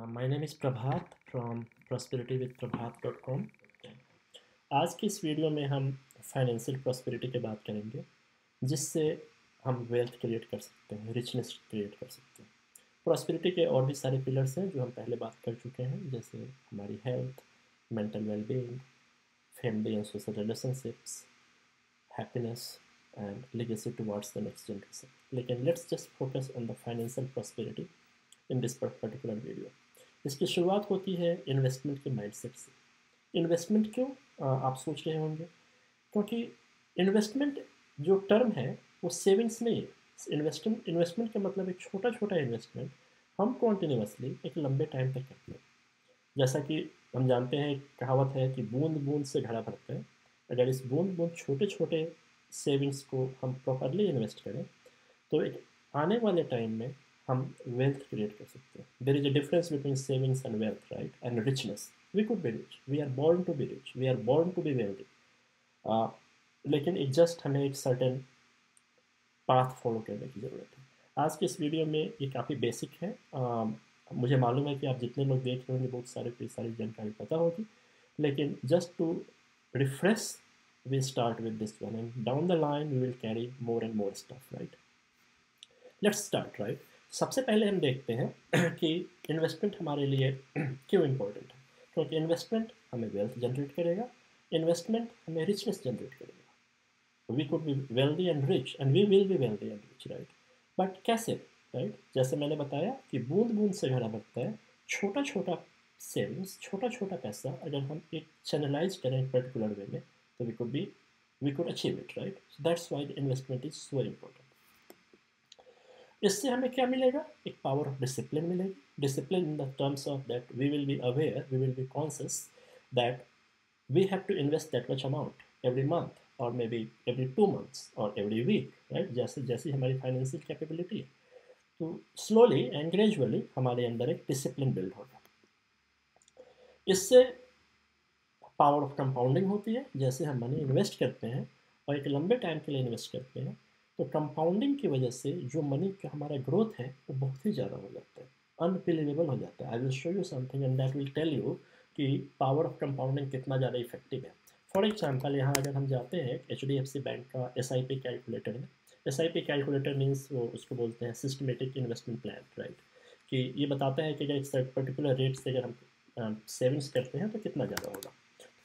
My name is Prabhat from prosperitywithprabhat.com। आज की इस वीडियो में हम फाइनेंशियल प्रॉस्पेरिटी की बात करेंगे, जिससे हम वेल्थ क्रिएट कर सकते हैं, रिचनेस क्रिएट कर सकते हैं। प्रॉस्पेरिटी के और भी सारे पिलर्स हैं जो हम पहले बात कर चुके हैं, जैसे हमारी health, mental wellbeing, family and social relationships, happiness and legacy towards the next generation. लेकिन let's just focus on the financial prosperity in this particular video. इसकी शुरुआत होती है इन्वेस्टमेंट के माइंडसेट से। इन्वेस्टमेंट क्यों, आप सोच रहे होंगे, क्योंकि इन्वेस्टमेंट जो टर्म है वो सेविंग्स नहीं है। इन्वेस्टमेंट का मतलब एक छोटा छोटा इन्वेस्टमेंट हम कॉन्टिन्यूसली एक लंबे टाइम तक करते हैं। जैसा कि हम जानते हैं, एक कहावत है कि बूंद बूंद से घड़ा भरते हैं। अगर इस बूंद बूंद छोटे छोटे सेविंग्स को हम प्रॉपरली इन्वेस्ट करें तो एक आने वाले टाइम में हम वेल्थ क्रिएट कर सकते हैं। There is a difference between savings and wealth, right, and richness. We could be rich, we are born to be rich, we are born to be wealthy, लेकिन एक जस्ट हमें एक certain path follow करने की ज़रूरत है। आज के इस वीडियो में ये काफ़ी बेसिक है। मुझे मालूम है कि आप जितने लोग देख रहे होंगे बहुत सारी जानकारी पता होगी, लेकिन just to refresh we start with this one and down the line we will carry more and more stuff, right. Let's start, right. सबसे पहले हम देखते हैं कि इन्वेस्टमेंट हमारे लिए क्यों इम्पोर्टेंट है। क्योंकि इन्वेस्टमेंट हमें वेल्थ जनरेट करेगा, इन्वेस्टमेंट हमें रिचनेस जनरेट करेगा। We could be wealthy and rich and we will be wealthy and rich, right. But कैसे, राइट? जैसे मैंने बताया कि बूंद बूंद से घड़ा भरता है। छोटा छोटा सेविंग्स, छोटा छोटा पैसा अगर हम एक चैनलाइज करें एक पर्टिकुलर वे में, तो we could achieve it, right. So that's why the investment is so important. इससे हमें क्या मिलेगा? एक पावर ऑफ डिसिप्लिन मिलेगी। Discipline in the terms of that we will be aware, we will be conscious that we have to invest that much amount every month or maybe every 2 months or every week, right? जैसे जैसी हमारी financial capability है, तो slowly and gradually हमारे अंदर एक discipline build होगा। इससे पावर ऑफ कंपाउंडिंग होती है। जैसे हम मनी इन्वेस्ट करते हैं और एक लंबे टाइम के लिए इन्वेस्ट करते हैं, तो कंपाउंडिंग की वजह से जो मनी का हमारा ग्रोथ है वो बहुत ही ज़्यादा हो जाता है, अनबिलीवेबल हो जाता है। I will show you something and that will tell you कि पावर ऑफ कंपाउंडिंग कितना ज़्यादा इफेक्टिव है। फॉर एग्जाम्पल, यहाँ अगर हम जाते हैं HDFC बैंक का SIP कैलकुलेटर है। SIP कैलकुलेटर मीन्स वो उसको बोलते हैं सिस्टमेटिक इन्वेस्टमेंट प्लान, राइट। कि ये बताता है कि अगर एक पर्टिकुलर रेट से अगर हम सेविंग्स करते हैं तो कितना ज़्यादा होगा।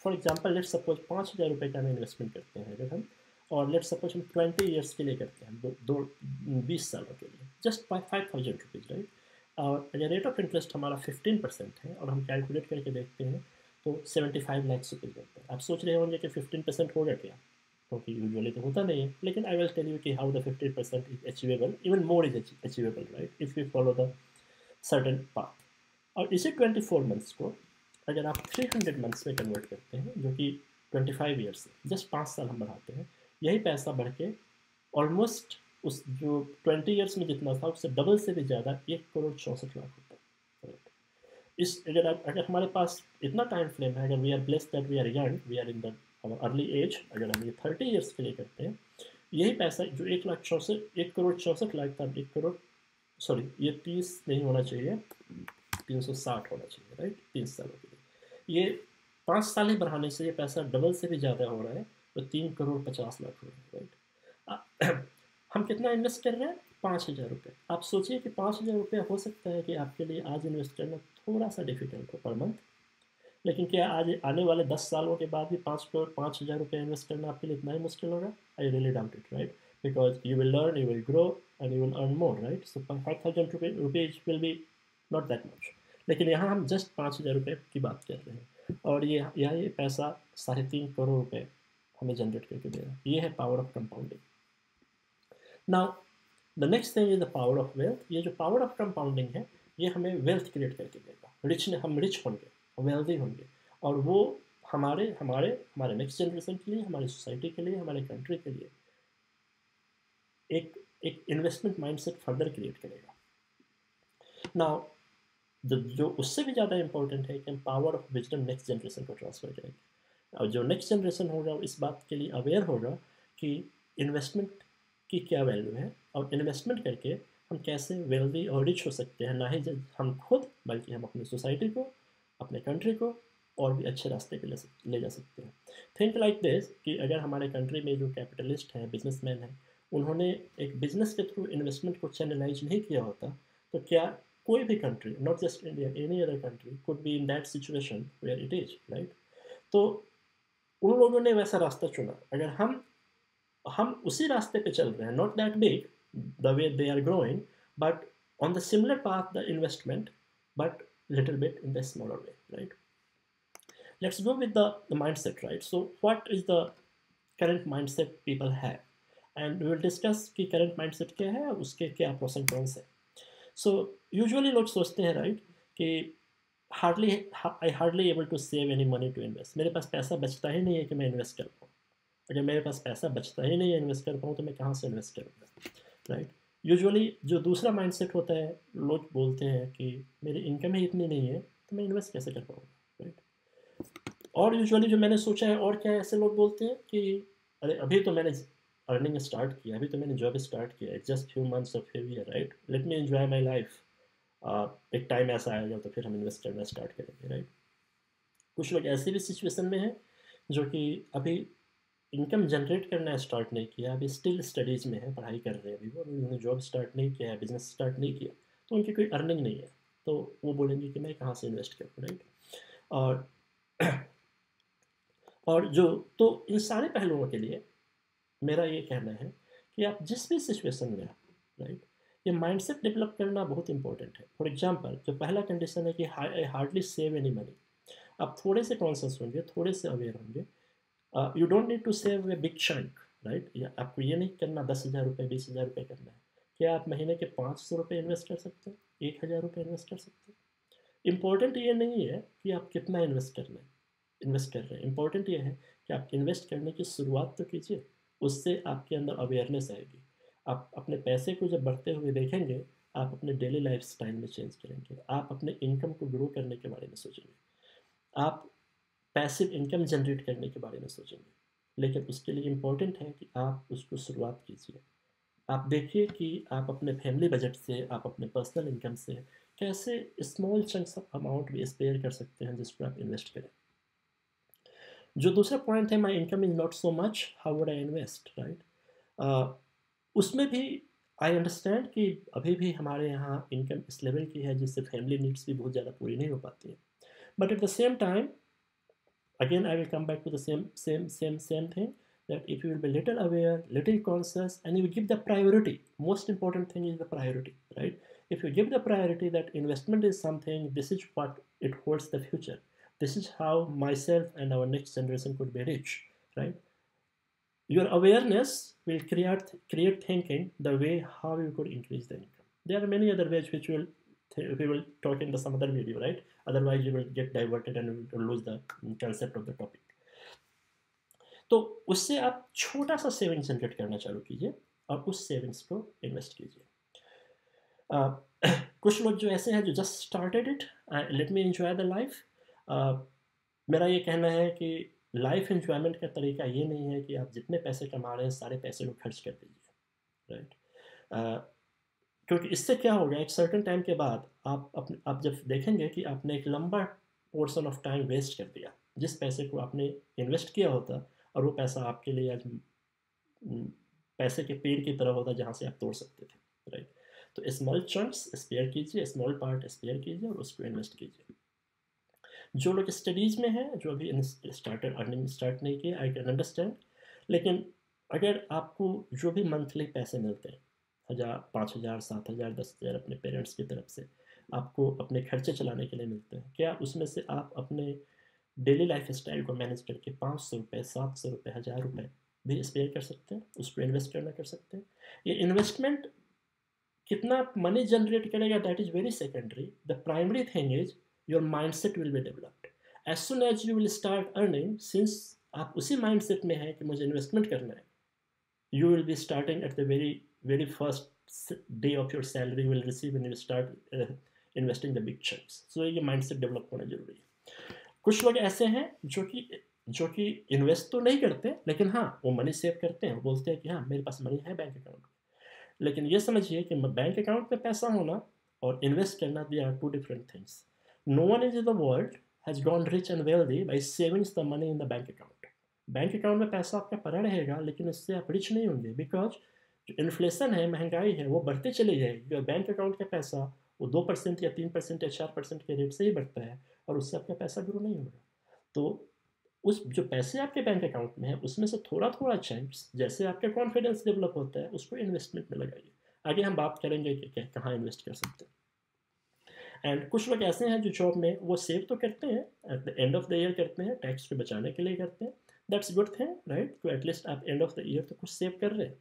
फॉर एग्जाम्पल, लेट सपोज 5,000 रुपये का हम इन्वेस्टमेंट करते हैं अगर हम, और लेट सपोज हम 20 ईयर्स के लिए करते हैं, 20 सालों के लिए, जस्ट 5,000 रुपीज़, राइट। और अगर रेट ऑफ इंटरेस्ट हमारा 15% है और हम कैलकुलेट करके देखते हैं तो 75 लाख रुपीज़ बनते हैं। आप सोच रहे होंगे कि 15% होगा क्या, क्योंकि यूजुअली तो होता नहीं है। लेकिन आई विल टेल यू कि how the 15% is achievable, even more is achievable, right, if you follow the certain path. और इसी 24 मंथ्स को अगर आप 300 मंथ्स में कन्वर्ट करते हैं, जो कि 25 ईयर्स से जस्ट 5 साल हम बढ़ाते हैं, यही पैसा बढ़ के ऑलमोस्ट उस जो 20 ईयर्स में जितना था उससे डबल से भी ज़्यादा 1,64,00,000 होता है। इस अगर हमारे पास इतना टाइम फ्रेम है, अगर we are blessed that we are young, we are in the early age, अगर हम ये 30 ईयर्स के लिए करते हैं, यही पैसा जो 1,64,00,000 था, 1 करोड़, सॉरी, ये 30 नहीं होना चाहिए, 360 होना चाहिए, राइट, 30 सालों के लिए। ये 5 साल ही बढ़ाने से ये पैसा डबल से भी ज़्यादा हो रहा है, तो 3,50,00,000 हो रहा है, राइट। हम कितना इन्वेस्ट कर रहे हैं? 5,000 रुपये। आप सोचिए कि 5,000 रुपये हो सकता है कि आपके लिए आज इन्वेस्ट करना थोड़ा सा डिफिकल्ट हो पर मंथ, लेकिन क्या आज आने वाले 10 सालों के बाद भी 5,000 रुपये इन्वेस्ट करना आपके लिए इतना ही मुश्किल होगा? I really doubt it, right, because you will learn, you will grow and you will earn more, right. So 5,000 rupees will be not that much. लेकिन यहाँ हम जस्ट 5,000 रुपये की बात कर रहे हैं, और ये पैसा 3.5 करोड़ रुपये हमें जनरेट करके दे रहा है। ये है power of compounding. Now the next thing is the power of wealth. ये जो पावर ऑफ कंपाउंडिंग है, ये हमें वेल्थ क्रिएट करके देगा। हम रिच होंगे, वेल्दी होंगे, और वो हमारे हमारे हमारे नेक्स्ट जनरेशन के लिए, हमारी सोसाइटी के लिए, हमारे कंट्री के लिए एक एक इन्वेस्टमेंट माइंडसेट फर्दर क्रिएट करेगा। नाउ जो उससे भी ज़्यादा इंपॉर्टेंट है कि हम power of wisdom next generation को ट्रांसफर करेंगे, और जो नेक्स्ट जनरेशन होगा वो इस बात के लिए अवेयर होगा कि इन्वेस्टमेंट की क्या वैल्यू है, और इन्वेस्टमेंट करके हम कैसे वेल्दी और रिच हो सकते हैं, ना ही हम खुद बल्कि हम अपनी सोसाइटी को, अपने कंट्री को और भी अच्छे रास्ते पे ले जा सकते हैं। थिंक लाइक दिस कि अगर हमारे कंट्री में जो कैपिटलिस्ट हैं, बिजनेसमैन हैं, उन्होंने एक बिजनेस के थ्रू इन्वेस्टमेंट को चैनलाइज नहीं किया होता, तो क्या कोई भी country, not just India, any other country could be in that situation where it is, right? तो उन लोगों ने वैसा रास्ता चुना। अगर हम उसी रास्ते पे चल रहे हैं, not that big the way they are growing, but on the similar path the investment, but little bit in the smaller way, right? Let's go with the mindset, right? So what is the current mindset people have, and we will discuss कि current mindset क्या है और उसके क्या pros and cons है। So usually लोग सोचते हैं, right, कि I hardly able to save any money to invest, मेरे पास पैसा बचता ही नहीं है कि मैं इन्वेस्ट कर पाऊँ। अगर मेरे पास पैसा बचता ही नहीं है इन्वेस्ट कर पाऊँ तो मैं कहाँ से इन्वेस्ट करूँगा, राइट? यूजुअली जो दूसरा माइंडसेट होता है, लोग बोलते हैं कि मेरी इनकम ही इतनी नहीं है तो मैं इन्वेस्ट कैसे कर पाऊँगा, राइट? और यूजुअली जो मैंने सोचा है, और क्या ऐसे लोग बोलते हैं कि अरे अभी तो मैंने अर्निंग स्टार्ट किया, अभी तो मैंने जॉब स्टार्ट किया, just few months of few year, right? Let me enjoy my life, एक टाइम ऐसा आएगा तो फिर हम इन्वेस्ट करना स्टार्ट करेंगे, राइट? कुछ लोग ऐसे भी सिचुएशन में हैं जो कि अभी इनकम जनरेट करना स्टार्ट नहीं किया, अभी स्टिल स्टडीज़ में है, पढ़ाई कर रहे हैं अभी वो, उन्होंने जॉब स्टार्ट नहीं किया है, बिजनेस स्टार्ट नहीं किया, तो उनकी कोई अर्निंग नहीं है, तो वो बोलेंगे कि मैं कहाँ से इन्वेस्ट करूँ, राइट? और और जो तो इन सारे पहलुओं के लिए मेरा ये कहना है कि आप जिस भी सिचुएशन में आप, राइट, ये माइंडसेट डेवलप करना बहुत इंपॉर्टेंट है। फॉर एग्जांपल, जो पहला कंडीशन है कि I hardly save any money, आप थोड़े से कॉन्शियस होंगे, थोड़े से अवेयर होंगे। You don't need to save a big chunk, right? या आपको ये नहीं करना 10,000 रुपये, 20,000 रुपये करना है। क्या आप महीने के 500 रुपये इन्वेस्ट कर सकते हैं, 1,000 रुपये इन्वेस्ट कर सकते हैं? इंपॉर्टेंट ये नहीं है कि आप कितना इन्वेस्ट कर रहे हैं, इंपॉर्टेंट ये है कि आप इन्वेस्ट करने की शुरुआत तो कीजिए, उससे आपके अंदर अवेयरनेस आएगी। आप अपने पैसे को जब बढ़ते हुए देखेंगे, आप अपने डेली लाइफ स्टाइल में चेंज करेंगे, आप अपने इनकम को ग्रो करने के बारे में सोचेंगे, आप पैसिव इनकम जनरेट करने के बारे में सोचेंगे। लेकिन उसके लिए इम्पोर्टेंट है कि आप उसको शुरुआत कीजिए। आप देखिए कि आप अपने फैमिली बजट से, आप अपने पर्सनल इनकम से कैसे स्मॉल चंक्स ऑफ अमाउंट भी स्पेयर कर सकते हैं जिसको आप इन्वेस्ट करें। जो दूसरा पॉइंट है, my income is not so much, how would I invest, right? उसमें भी आई अंडरस्टैंड कि अभी भी हमारे यहाँ इनकम इस लेवल की है जिससे फैमिली नीड्स भी बहुत ज़्यादा पूरी नहीं हो पाती हैं। But at the same time, again I will come back to the same thing, that if you will be little aware, little conscious, and you will give the priority, most important thing is the priority, right? If you give the priority that investment is something, this is what it holds the future, this is how myself and our next generation could be rich, right? Your awareness will create thinking the way how you could increase the income. There are many other ways which we will talk in the some other video, right? Otherwise you will get diverted and you will lose the concept of the topic. तो उससे आप छोटा सा saving generate करना चालू कीजिए और उस सेविंग्स को इन्वेस्ट कीजिए। कुछ लोग जो ऐसे हैं जो just started it, let me enjoy the life, मेरा ये कहना है कि लाइफ एंजॉयमेंट का तरीका ये नहीं है कि आप जितने पैसे कमा रहे हैं सारे पैसे को खर्च कर दीजिए, राइट? क्योंकि इससे क्या होगा, एक सर्टेन टाइम के बाद आप जब देखेंगे कि आपने एक लंबा पोर्शन ऑफ टाइम वेस्ट कर दिया, जिस पैसे को आपने इन्वेस्ट किया होता, और वो पैसा आपके लिए आज पैसे के पेड़ की तरह होता जहाँ से आप तोड़ सकते थे, राइट? तो स्मॉल चंक्स स्पेयर कीजिए, स्मॉल पार्ट स्पेयर कीजिए और उसको इन्वेस्ट कीजिए। जो लोग स्टडीज़ में हैं, जो अभी अर्निंग स्टार्ट नहीं किया, आई कैन अंडरस्टैंड, लेकिन अगर आपको जो भी मंथली पैसे मिलते हैं, 1,000, 5,000, 7,000, 10,000 अपने पेरेंट्स की तरफ से आपको अपने खर्चे चलाने के लिए मिलते हैं, क्या उसमें से आप अपने डेली लाइफ स्टाइल को मैनेज करके 500 रुपये, 700 रुपये, 1,000 रुपये भी स्पेयर कर सकते हैं, उसको इन्वेस्ट करना कर सकते हैं? ये इन्वेस्टमेंट कितना मनी जनरेट करेगा, that is very secondary. The primary thing is your mindset will be developed. As soon as you will start earning, since आप उसी माइंडसेट में है कि मुझे इन्वेस्टमेंट करना है, you will be starting at the very first day of your salary you will receive when you start investing the big chunks. So ये mindset develop होना जरूरी है। कुछ लोग ऐसे हैं जो कि इन्वेस्ट तो नहीं करते, लेकिन हाँ वो मनी सेव करते हैं, वो बोलते हैं कि हाँ मेरे पास मनी है बैंक अकाउंट में, लेकिन ये समझिए कि बैंक अकाउंट में पैसा होना और इन्वेस्ट करना, they are two different things. No one is in the world has gone rich and wealthy by savings the money in the bank account. Bank account में पैसा आपका पड़ा रहेगा, लेकिन इससे आप रिच नहीं होंगे, बिकॉज जो इन्फ्लेशन है, महंगाई है, वो बढ़ते चली जाएगी. और बैंक अकाउंट का पैसा वो 2% या 3% या 4% के रेट से ही बढ़ता है, और उससे आपका पैसा ग्रो नहीं होगा. तो उस जो पैसे आपके बैंक अकाउंट में है, उसमें से थोड़ा थोड़ा चंक्स, जैसे आपका कॉन्फिडेंस डेवलप होता है, उसको इन्वेस्टमेंट में लगाइए. आगे हम बात करेंगे कि कहाँ इन्वेस्ट कर सकते हैं. एंड कुछ लोग ऐसे हैं जो जॉब में वो सेव तो करते हैं, at the end of the year करते हैं, टैक्स को बचाने के लिए करते हैं. That's good thing, right? तो एटलीस्ट आप एंड ऑफ द ईयर तो कुछ सेव कर रहे हैं.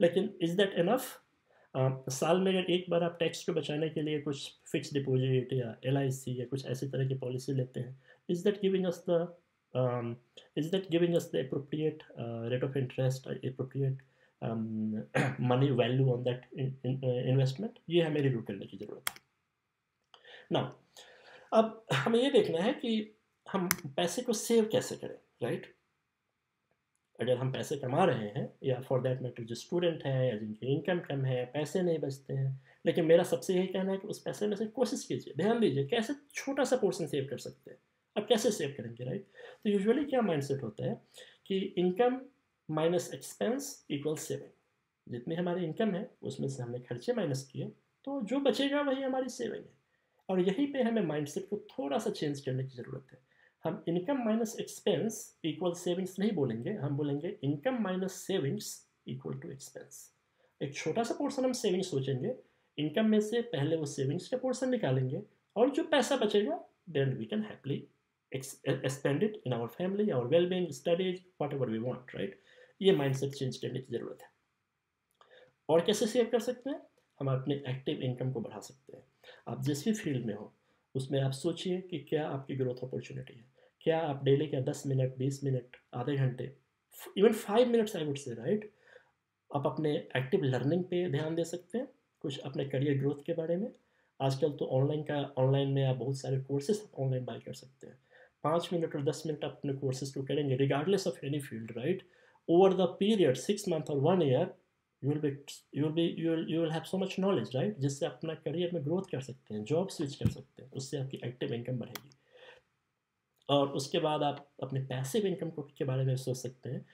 लेकिन इज़ दैट इनफ? साल में अगर एक बार आप टैक्स को बचाने के लिए कुछ फिक्स डिपॉजिट या LIC या कुछ ऐसी तरह की पॉलिसी लेते हैं, is that giving us the is that giving us the appropriate rate of interest or appropriate money value on that investment? ये हमें रिव्यू करने की ज़रूरत है. नाउ अब हमें ये देखना है कि हम पैसे को सेव कैसे करें, राइट? अगर हम पैसे कमा रहे हैं, या फॉर दैट मैटर जो स्टूडेंट हैं या जिनकी इनकम कम है, पैसे नहीं बचते हैं, लेकिन मेरा सबसे यही कहना है कि उस पैसे में से कोशिश कीजिए, ध्यान दीजिए कैसे छोटा सा पोर्शन सेव कर सकते हैं. अब कैसे सेव करेंगे, राइट? तो यूजुअली क्या माइंडसेट होता है कि income minus expense equal saving. जितनी हमारी इनकम है उसमें से हमने खर्चे माइनस किए, तो जो बचेगा वही हमारी सेविंग है. और यहीं पे हमें माइंडसेट को थोड़ा सा चेंज करने की ज़रूरत है. हम income minus expense equal savings नहीं बोलेंगे, हम बोलेंगे income minus savings equal to expense. एक छोटा सा पोर्शन हम सेविंग्स सोचेंगे, इनकम में से पहले वो सेविंग्स का पोर्शन निकालेंगे, और जो पैसा बचेगा then we can happily spend it in our family, our well-being, studies, whatever we want, right? ये माइंडसेट चेंज करने की ज़रूरत है. और कैसे सेव कर सकते हैं? हम अपने एक्टिव इनकम को बढ़ा सकते हैं. आप जिस भी फील्ड में हो उसमें आप सोचिए कि क्या आपकी ग्रोथ अपॉर्चुनिटी है. क्या आप डेली का 10 मिनट, 20 मिनट, आधे घंटे, even 5 minutes I would say, right, आप अपने एक्टिव लर्निंग पे ध्यान दे सकते हैं, कुछ अपने करियर ग्रोथ के बारे में. आजकल तो ऑनलाइन में आप बहुत सारे कोर्सेज ऑनलाइन बाय कर सकते हैं. 5 मिनट और 10 मिनट आप अपने कोर्सेज को करेंगे, regardless of any field, right? Over the period 6 month और 1 year you will have so much knowledge, right? जिससे अपना करियर में ग्रोथ कर सकते हैं, जॉब स्विच कर सकते हैं, उससे आपकी एक्टिव इनकम बढ़ेगी. और उसके बाद आप अपने पैसिव इनकम के बारे में सोच सकते हैं.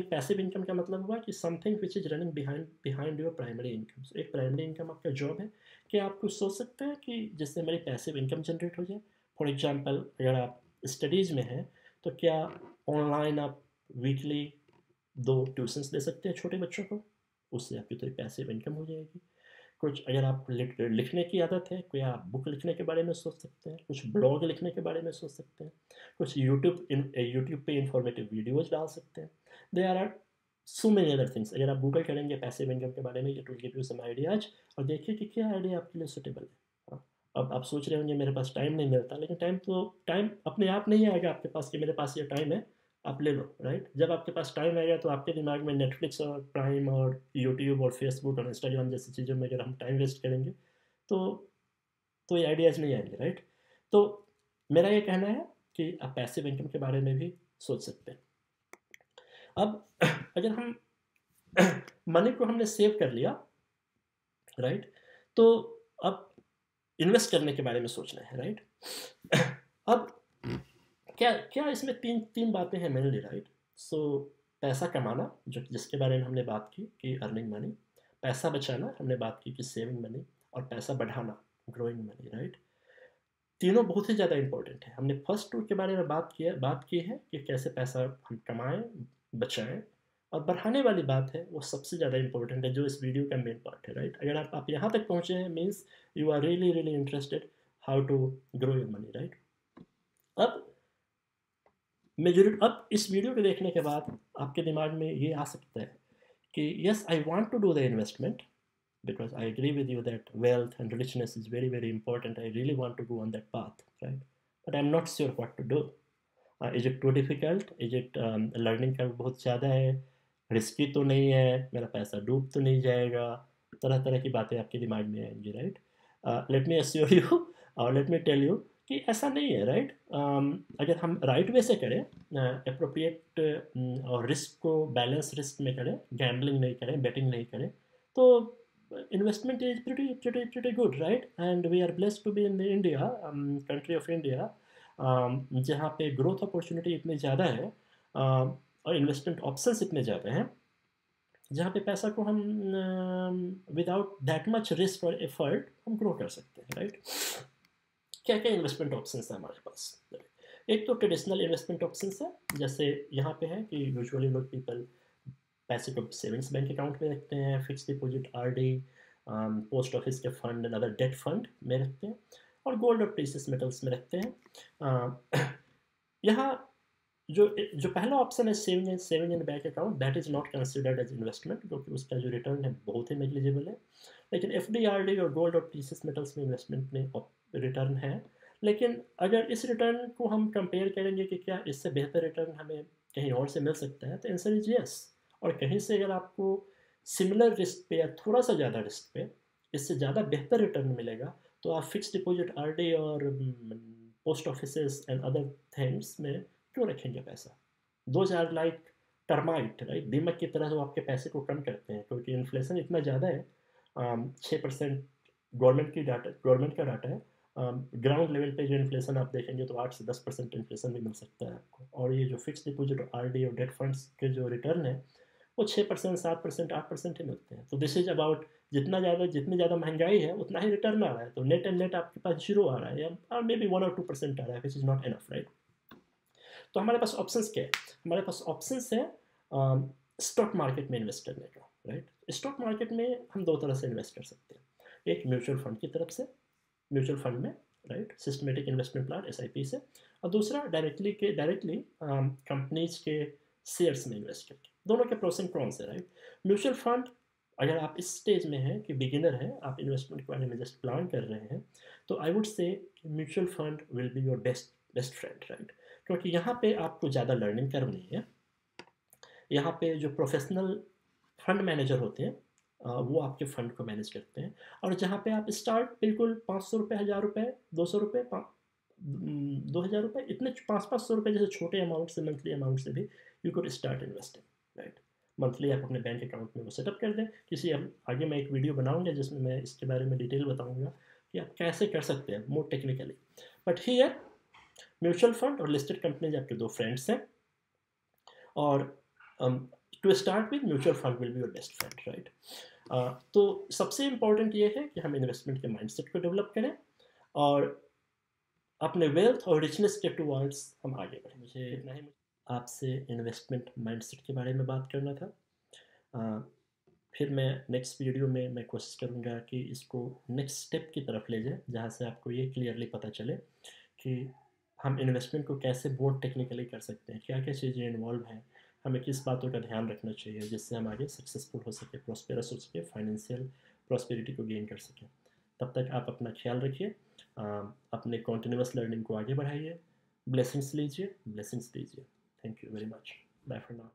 पैसिव इनकम का मतलब हुआ कि something which is running behind your primary income. एक प्राइमरी इनकम आपका जॉब है, कि आप कुछ सोच सकते हैं कि जिससे मेरी पैसिव इनकम जनरेट हो जाए. फॉर एग्जाम्पल, अगर आप स्टडीज़ में हैं तो क्या ऑनलाइन आप वीकली 2 ट्यूशन्स दे सकते हैं छोटे बच्चों को, उससे आपकी थोड़ी पैसिव इनकम हो जाएगी. कुछ अगर आपको लिखने की आदत है, कोई आप बुक लिखने के बारे में सोच सकते हैं, कुछ ब्लॉग लिखने के बारे में सोच सकते हैं, कुछ यूट्यूब पे इंफॉर्मेटिव वीडियोज डाल सकते हैं. There are so many other things. अगर आप गूगल करेंगे पैसिव इनकम के बारे में, it will give you some ideas, और देखिए कि क्या आइडिया आपके लिए सुटेबल है. हाँ, अब आप सोच रहे होंगे मेरे पास टाइम नहीं मिलता, लेकिन टाइम अपने आप नहीं आएगा आपके पास कि मेरे पास ये टाइम है, आप ले लो, राइट? जब आपके पास टाइम आएगा तो आपके दिमाग में नेटफ्लिक्स और प्राइम और यूट्यूब और फेसबुक और इंस्टाग्राम जैसी चीज़ों में अगर हम टाइम वेस्ट करेंगे तो ये आइडियाज़ नहीं आएंगे, राइट? तो मेरा ये कहना है कि आप पैसिव इनकम के बारे में भी सोच सकते हैं. अब अगर हम मनी को हमने सेव कर लिया, राइट, तो अब इन्वेस्ट करने के बारे में सोचना है, राइट? अब क्या इसमें तीन बातें हैं मेनली, राइट? सो पैसा कमाना, जो जिसके बारे में हमने बात की कि अर्निंग मनी, पैसा बचाना हमने बात की कि सेविंग मनी, और पैसा बढ़ाना ग्रोइंग मनी, राइट? तीनों बहुत ही ज़्यादा इंपॉर्टेंट है. हमने फर्स्ट टू के बारे में बात की है कि कैसे पैसा हम कमाएं, बचाएं, और बढ़ाने वाली बात है वो सबसे ज़्यादा इंपॉर्टेंट है, जो इस वीडियो का मेन पार्ट है, राइट? अगर आप यहाँ तक पहुँचे हैं, means you are really really interested how to grow your money, right? अब इस वीडियो को देखने के बाद आपके दिमाग में ये आ सकता है कि yes, I want to do the investment because I agree with you that wealth and richness is very very important. I really want to go on that path, right? But I'm not sure what to do. Is it too difficult? Is it learning curve बहुत ज़्यादा है? Risky तो नहीं है? मेरा पैसा डूब तो नहीं जाएगा? तरह तरह की बातें आपके दिमाग में आएंगी, right? Let me assure you और लेट मी टेल यू कि ऐसा नहीं है, राइट? अगर हम राइट वे से करें, अप्रोप्रिएट और रिस्क को बैलेंस रिस्क में करें, गैम्बलिंग नहीं करें, बेटिंग नहीं करें, तो investment is pretty good, right? And we are blessed to be in the India, country of India, जहाँ पे ग्रोथ अपॉर्चुनिटी इतनी ज़्यादा है, और इन्वेस्टमेंट ऑप्शंस इतने ज़्यादा हैं, जहाँ पे पैसा को हम विदाउट दैट मच रिस्क और एफर्ट हम ग्रो कर सकते हैं, राइट? क्या क्या इन्वेस्टमेंट ऑप्शंस हैं हमारे पास? एक तो ट्रेडिशनल इन्वेस्टमेंट ऑप्शंस है, जैसे यहाँ पे है कि यूजुअली लोग पीपल पैसे को सेविंग्स बैंक अकाउंट में रखते हैं, fix deposit, RD, post office के fund and other debt fund में रखते हैं, और गोल्ड और प्रीशियस मेटल्स में रखते हैं। यहाँ जो जो पहला ऑप्शन है saving in bank account, that is not considered as investment, क्योंकि उसका जो रिटर्न है बहुत ही नेग्लिजिबल है। लेकिन एफ डी, आर डी और गोल्ड और प्रीशियस मेटल्स में इन्वेस्टमेंट में रिटर्न है। लेकिन अगर इस रिटर्न को हम कंपेयर करेंगे कि क्या इससे बेहतर रिटर्न हमें कहीं और से मिल सकता है, तो आंसर इज यस। और कहीं से अगर आपको सिमिलर रिस्क पे या थोड़ा सा ज़्यादा रिस्क पे इससे ज़्यादा बेहतर रिटर्न मिलेगा, तो आप फिक्स डिपॉजिट, आरडी और post office and other things में क्यों रखेंगे पैसा? Those are like termite, right? दीमक की तरह जो आपके पैसे को कम करते हैं, क्योंकि इन्फ्लेशन इतना ज़्यादा है, 6% गवर्नमेंट का डाटा है। ग्राउंड लेवल पे जो इन्फ्लेशन आप देखेंगे तो 8 से 10% इन्फ्लेशन भी मिल सकता है आपको। और ये जो फिक्स डिपॉजिट और आरडी और डेट फंड्स के जो रिटर्न है वो 6%, 7%, 8% ही मिलते हैं। तो दिस इज अबाउट जितनी ज़्यादा महंगाई है उतना ही रिटर्न आ रहा है, तो नेट एंड नेट आपके पास जीरो आ रहा है, या मे बी 1 और 2% आ रहा है, which is not enough, right? तो हमारे पास ऑप्शंस क्या है? हमारे पास ऑप्शंस है स्टॉक मार्केट में इन्वेस्ट करने का, राइट? स्टॉक मार्केट में हम दो तरह से इन्वेस्ट कर सकते हैं। एक म्यूचुअल फंड की तरफ से, म्यूचुअल फंड में, right, systematic investment plan SIP से, और दूसरा डायरेक्टली कंपनीज के शेयर्स में इन्वेस्ट करके। दोनों के प्रोस एंड कॉन्स है, राइट? म्यूचुअल फंड, अगर आप इस स्टेज में हैं कि बिगिनर हैं, आप इन्वेस्टमेंट के बारे में जस्ट प्लान कर रहे हैं, तो I would say mutual fund will be your best friend, right? क्योंकि यहाँ पे आपको ज़्यादा लर्निंग करनी है। यहाँ पे जो प्रोफेशनल फंड मैनेजर होते हैं वो आपके फंड को मैनेज करते हैं। और जहाँ पे आप स्टार्ट बिल्कुल 500 रुपये, 1000 रुपये, 200 रुपये, 2000 रुपये, इतने 500 रुपये जैसे छोटे अमाउंट से, मंथली अमाउंट से भी you could start investing, right? Monthly आप अपने बैंक अकाउंट में वो सेटअप कर दें। आगे मैं एक वीडियो बनाऊंगा जिसमें मैं इसके बारे में डिटेल बताऊंगा कि आप कैसे कर सकते हैं more technically. But here mutual fund और लिस्टेड कंपनीज आपके दो फ्रेंड्स हैं, और to start with mutual fund will be your best friend, right? तो सबसे इम्पॉर्टेंट ये है कि हम इन्वेस्टमेंट के माइंडसेट को डेवलप करें और अपने वेल्थ और रिचनेस के टूवर्ड्स हम आगे बढ़ें। मुझे इतना ही आपसे इन्वेस्टमेंट माइंडसेट के बारे में बात करना था। फिर मैं नेक्स्ट वीडियो में मैं कोशिश करूँगा कि इसको नेक्स्ट स्टेप की तरफ ले जाए, जहाँ से आपको ये क्लियरली पता चले कि हम इन्वेस्टमेंट को कैसे बहुत टेक्निकली कर सकते हैं, क्या क्या चीज़ें इन्वॉल्व हैं, हमें किस बातों का ध्यान रखना चाहिए जिससे हम आगे सक्सेसफुल हो सके, प्रॉस्पेरस हो सके, फाइनेंशियल प्रॉस्पेरिटी को गेन कर सकें। तब तक आप अपना ख्याल रखिए, अपने कॉन्टिन्यूस लर्निंग को आगे बढ़ाइए, ब्लेसिंग्स लीजिए। Thank you very much. Bye for now.